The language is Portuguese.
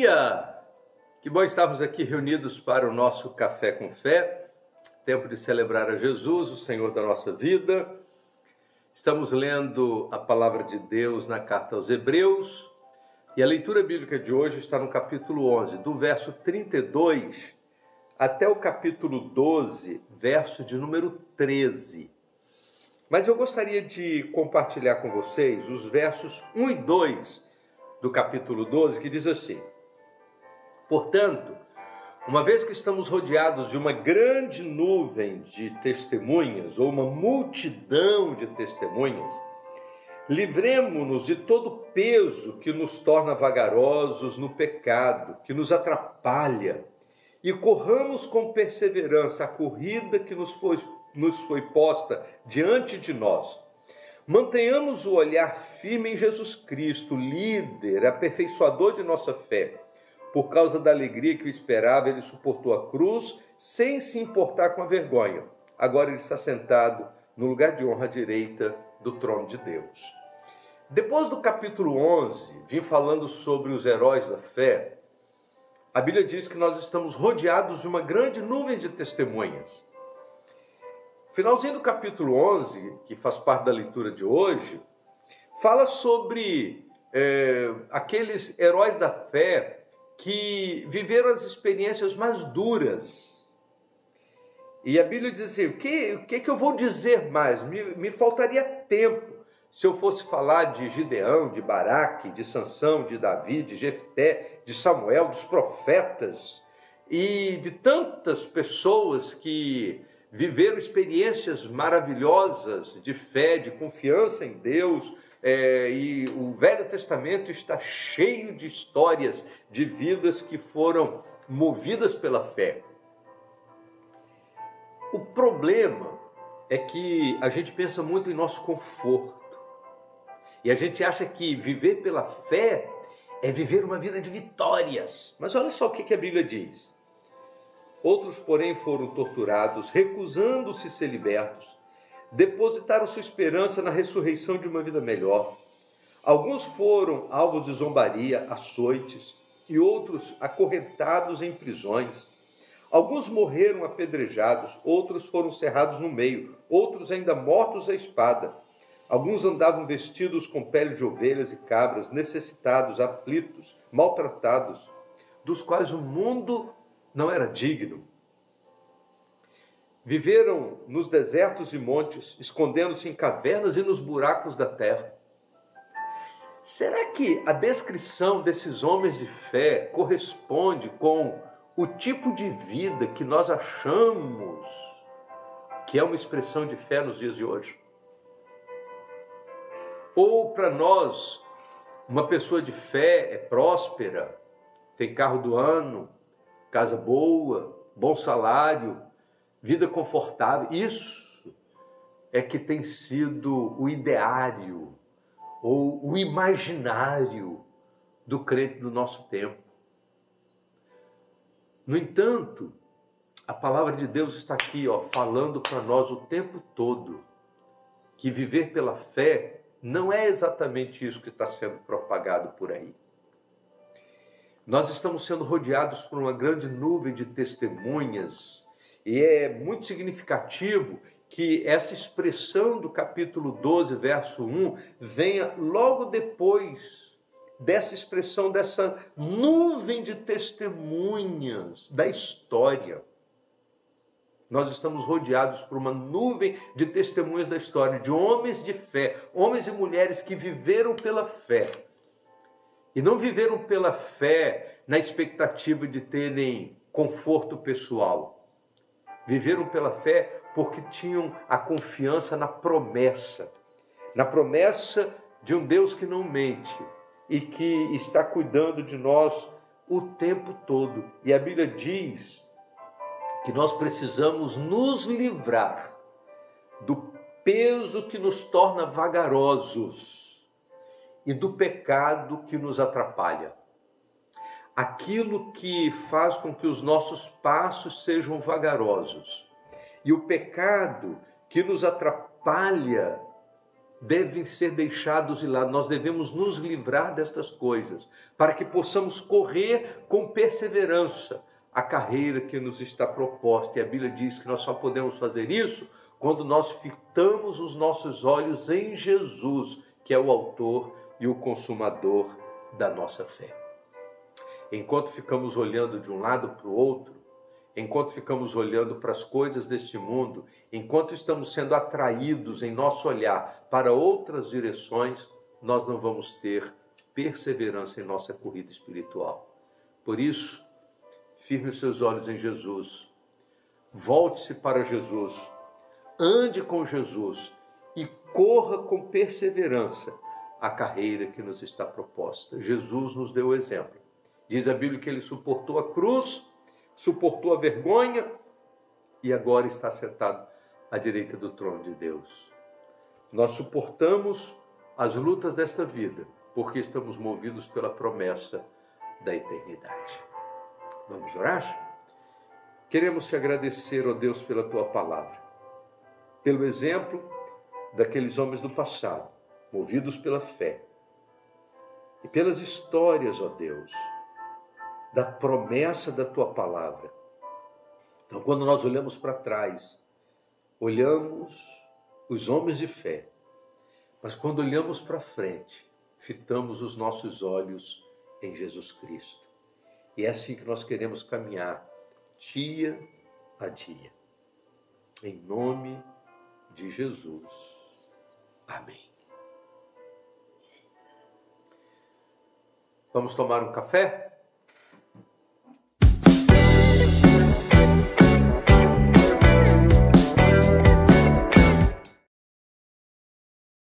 dia! Que bom estarmos aqui reunidos para o nosso Café com Fé, tempo de celebrar a Jesus, o Senhor da nossa vida. Estamos lendo a palavra de Deus na carta aos Hebreus e a leitura bíblica de hoje está no capítulo 11, do verso 32 até o capítulo 12, verso de número 13. Mas eu gostaria de compartilhar com vocês os versos 1 e 2 do capítulo 12, que diz assim: portanto, uma vez que estamos rodeados de uma grande nuvem de testemunhas, ou uma multidão de testemunhas, livremo-nos de todo peso que nos torna vagarosos no pecado, que nos atrapalha, e corramos com perseverança a corrida que nos foi posta diante de nós. Mantenhamos o olhar firme em Jesus Cristo, líder, aperfeiçoador de nossa fé. Por causa da alegria que o esperava, ele suportou a cruz, sem se importar com a vergonha. Agora ele está sentado no lugar de honra à direita do trono de Deus. Depois do capítulo 11, vim falando sobre os heróis da fé. A Bíblia diz que nós estamos rodeados de uma grande nuvem de testemunhas. Finalzinho do capítulo 11, que faz parte da leitura de hoje, fala sobre aqueles heróis da fé que viveram as experiências mais duras. E a Bíblia diz assim, o que eu vou dizer mais? Me faltaria tempo se eu fosse falar de Gideão, de Baraque, de Sansão, de Davi, de Jefté, de Samuel, dos profetas e de tantas pessoas que viveram experiências maravilhosas de fé, de confiança em Deus, e o Velho Testamento está cheio de histórias de vidas que foram movidas pela fé. O problema é que a gente pensa muito em nosso conforto e a gente acha que viver pela fé é viver uma vida de vitórias. Mas olha só o que a Bíblia diz. Outros, porém, foram torturados, recusando-se ser libertos. Depositaram sua esperança na ressurreição de uma vida melhor. Alguns foram alvos de zombaria, açoites, e outros acorrentados em prisões. Alguns morreram apedrejados, outros foram cerrados no meio, outros ainda mortos à espada. Alguns andavam vestidos com pele de ovelhas e cabras, necessitados, aflitos, maltratados, dos quais o mundo não era digno. Viveram nos desertos e montes, escondendo-se em cavernas e nos buracos da terra. Será que a descrição desses homens de fé corresponde com o tipo de vida que nós achamos que é uma expressão de fé nos dias de hoje? Ou para nós, uma pessoa de fé é próspera, tem carro do ano, casa boa, bom salário, vida confortável. Isso é que tem sido o ideário ou o imaginário do crente do nosso tempo. No entanto, a palavra de Deus está aqui, falando para nós o tempo todo que viver pela fé não é exatamente isso que está sendo propagado por aí. Nós estamos sendo rodeados por uma grande nuvem de testemunhas e é muito significativo que essa expressão do capítulo 12, verso 1, venha logo depois dessa expressão, dessa nuvem de testemunhas da história. Nós estamos rodeados por uma nuvem de testemunhas da história, de homens de fé, homens e mulheres que viveram pela fé. E não viveram pela fé na expectativa de terem conforto pessoal. Viveram pela fé porque tinham a confiança na promessa de um Deus que não mente e que está cuidando de nós o tempo todo. E a Bíblia diz que nós precisamos nos livrar do peso que nos torna vagarosos e do pecado que nos atrapalha. Aquilo que faz com que os nossos passos sejam vagarosos e o pecado que nos atrapalha devem ser deixados de lado. Nós devemos nos livrar destas coisas, para que possamos correr com perseverança a carreira que nos está proposta. E a Bíblia diz que nós só podemos fazer isso quando nós fitamos os nossos olhos em Jesus, que é o autor e o consumador da nossa fé. Enquanto ficamos olhando de um lado para o outro, enquanto ficamos olhando para as coisas deste mundo, enquanto estamos sendo atraídos em nosso olhar para outras direções, nós não vamos ter perseverança em nossa corrida espiritual. Por isso, firme os seus olhos em Jesus, volte-se para Jesus, ande com Jesus e corra com perseverança a carreira que nos está proposta. Jesus nos deu o exemplo. Diz a Bíblia que ele suportou a cruz, suportou a vergonha e agora está sentado à direita do trono de Deus. Nós suportamos as lutas desta vida porque estamos movidos pela promessa da eternidade. Vamos orar? Queremos te agradecer, ó Deus, pela tua palavra, pelo exemplo daqueles homens do passado, movidos pela fé, e pelas histórias, ó Deus, da promessa da tua palavra. Então, quando nós olhamos para trás, olhamos os homens de fé, mas quando olhamos para frente, fitamos os nossos olhos em Jesus Cristo. E é assim que nós queremos caminhar, dia a dia. Em nome de Jesus. Amém. Vamos tomar um café?